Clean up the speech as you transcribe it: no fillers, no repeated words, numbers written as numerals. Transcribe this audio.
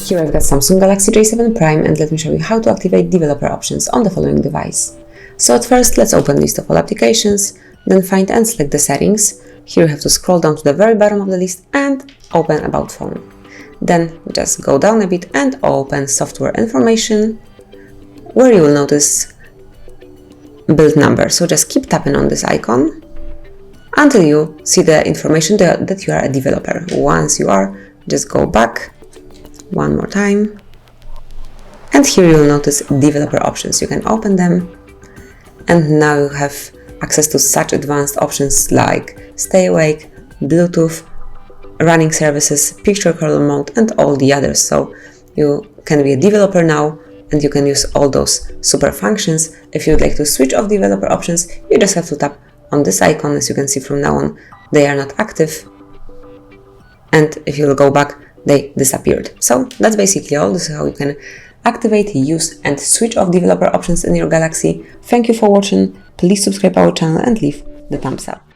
Here I've got Samsung Galaxy J7 Prime, and let me show you how to activate developer options on the following device. So at first, let's open list of all applications, then find and select the settings. Here you have to scroll down to the very bottom of the list and open About Phone. Then just go down a bit and open Software Information, where you will notice Build Number. So just keep tapping on this icon until you see the information that you are a developer. Once you are, just go back one more time, and here you will notice developer options. You can open them, and now you have access to such advanced options like Stay Awake, Bluetooth, running services, picture color mode, and all the others. So you can be a developer now, and you can use all those super functions. If you would like to switch off developer options, you just have to tap on this icon. As you can see, from now on they are not active, and if you will go back, they disappeared. So that's basically all. This is how you can activate, use, and switch off developer options in your Galaxy. Thank you for watching. Please subscribe our channel and leave the thumbs up.